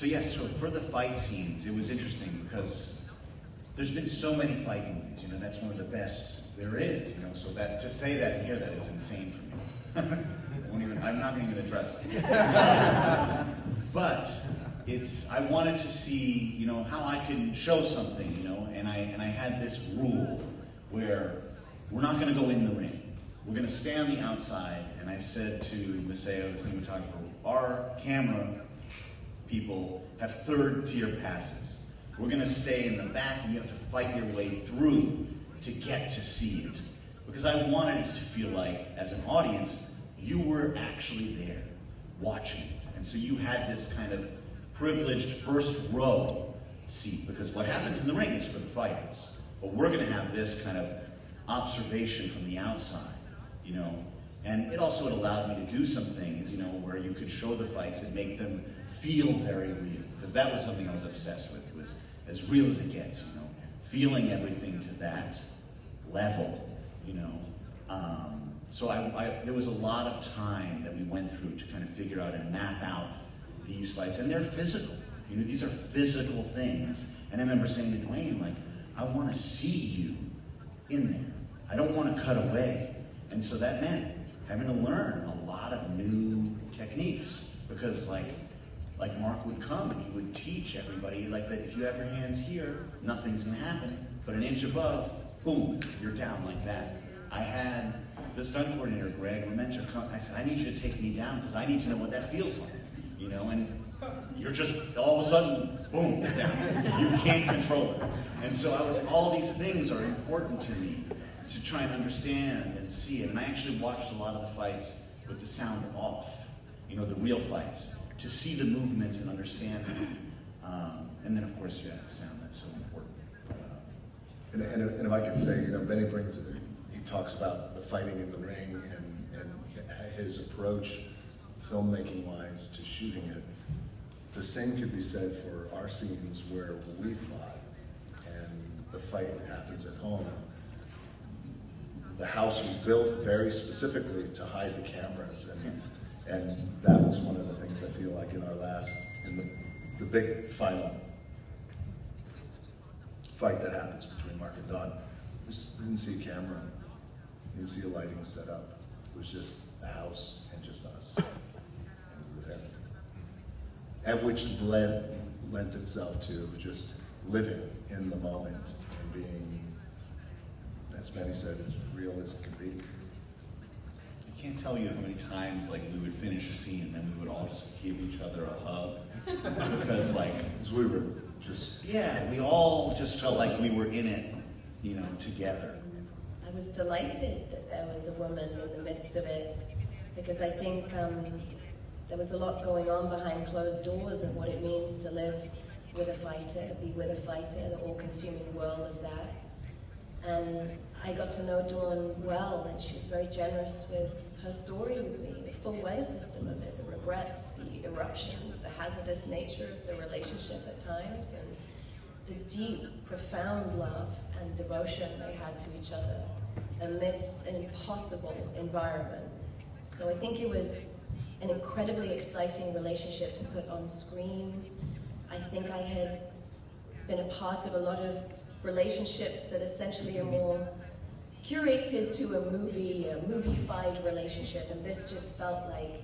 So yes, so for the fight scenes, it was interesting because there's been so many fight movies, that's one of the best there is, so that, to say that and hear that is insane for me. I'm not even going to address it. But I wanted to see, how I can show something, and I had this rule where we're not going to go in the ring. We're going to stay on the outside, and I said to Maceo, the cinematographer, our camera people have third-tier passes. We're going to stay in the back, and you have to fight your way through to get to see it. Because I wanted it to feel like, as an audience, you were actually there, watching it. And so you had this kind of privileged first row seat, because what happens in the ring is for the fighters. But we're going to have this kind of observation from the outside, And it also allowed me to do some things, where you could show the fights and make them feel very real. Because that was something I was obsessed with, was as real as it gets, feeling everything to that level, So there was a lot of time that we went through to kind of figure out and map out these fights. And they're physical. These are physical things. And I remember saying to Dwayne, I want to see you in there. I don't want to cut away. And so that meant having to learn a lot of new techniques. Because like Mark would come and he would teach everybody that if you have your hands here, nothing's going to happen. But an inch above, boom, you're down like that. I had the stunt coordinator, Greg Rementer, come. I said, I need you to take me down because I need to know what that feels like. And you're just all of a sudden, boom, down. You can't control it. And so all these things are important to me to try and understand and see it. And I actually watched a lot of the fights with the sound off, the real fights, to see the movements and understand them. And then, of course, you have the sound. That's so important. And if I could say, Benny he talks about the fighting in the ring and his approach, filmmaking-wise, to shooting it. The same could be said for our scenes where we fought and the fight happens at home. The house was built very specifically to hide the cameras, and that was one of the things I feel like in the big final fight that happens between Mark and Don. We didn't see a camera, we didn't see a lighting set up. It was just the house and just us. And we were there. And which lent itself to just living in the moment and being, as Benny said, as real as it could be. I can't tell you how many times we would finish a scene and then we would all just give each other a hug. Because we were just... Yeah, we all just felt like we were in it, together. I was delighted that there was a woman in the midst of it, because I think there was a lot going on behind closed doors of what it means to live with a fighter, be with a fighter, the all-consuming world of that. And I got to know Dawn well, and she was very generous with her story with me, the full wave system of it, the regrets, the eruptions, the hazardous nature of the relationship at times, and the deep, profound love and devotion they had to each other amidst an impossible environment. So I think it was an incredibly exciting relationship to put on screen. I think I had been a part of a lot of relationships that essentially are more curated to a movie-fied relationship, and this just felt like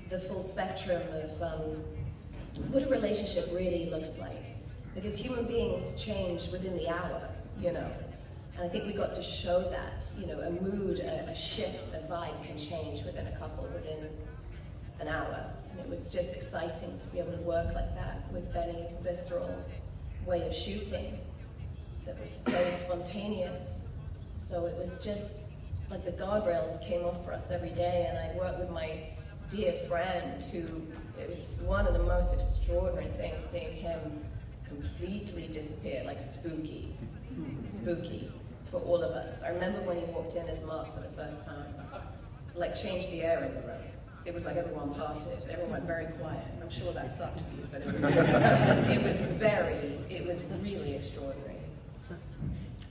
the full spectrum of what a relationship really looks like. Because human beings change within the hour, and I think we got to show that, a mood, a shift, a vibe can change within a couple, within an hour. And it was just exciting to be able to work like that with Benny's visceral way of shooting that was so spontaneous. So it was just like the guardrails came off for us every day, and I worked with my dear friend who, it was one of the most extraordinary things, seeing him completely disappear, like spooky for all of us. I remember when he walked in as Mark for the first time, changed the air in the room. It was like everyone parted, everyone went very quiet. I'm sure that sucked for you, but it was really extraordinary.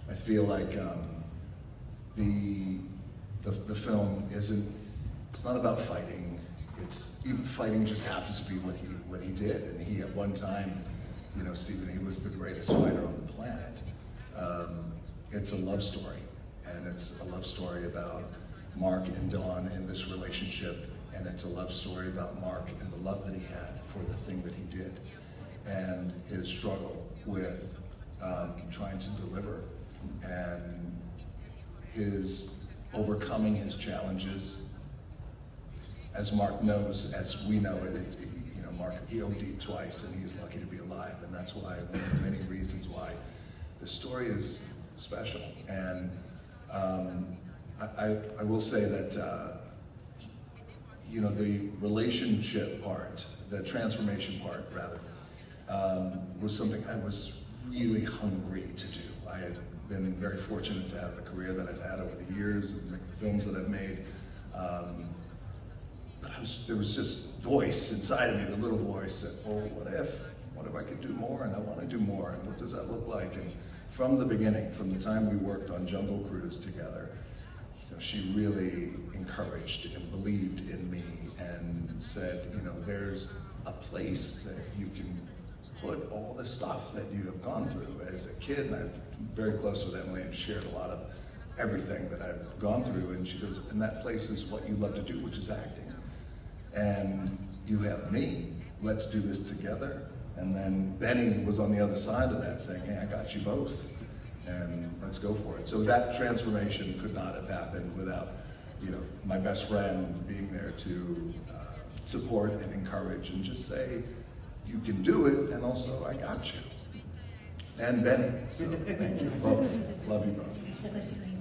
I feel like the film it's not about fighting. Even fighting just happens to be what what he did. And he, at one time, you know, Stephen, he was the greatest fighter on the planet. It's a love story, and it's a love story about Mark and Dawn in this relationship, and it's a love story about Mark and the love that he had for the thing that he did, and his struggle with trying to deliver, and his overcoming his challenges. As Mark knows, as we know it, you know, Mark, he OD'd twice, and he's lucky to be alive, and that's why, one of the many reasons why the story is special. And I will say that, you know, the relationship part, the transformation part, rather, was something I was really hungry to do. I had been very fortunate to have the career that I've had over the years and make the films that I've made. But there was just voice inside of me, the little voice that, oh, what if I could do more, and I want to do more, and what does that look like? And from the beginning, from the time we worked on Jungle Cruise together, you know, she really encouraged and believed in me and said, you know, there's a place that you can put all the stuff that you have gone through as a kid. And I'm very close with Emily and shared a lot of everything that I've gone through. And she goes, and that place is what you love to do, which is acting. And you have me, let's do this together. And then Benny was on the other side of that saying, hey, I got you both, and let's go for it. So that transformation could not have happened without, you know, my best friend being there to support and encourage and just say, you can do it, and also I got you. And Benny, so thank you both, love you both.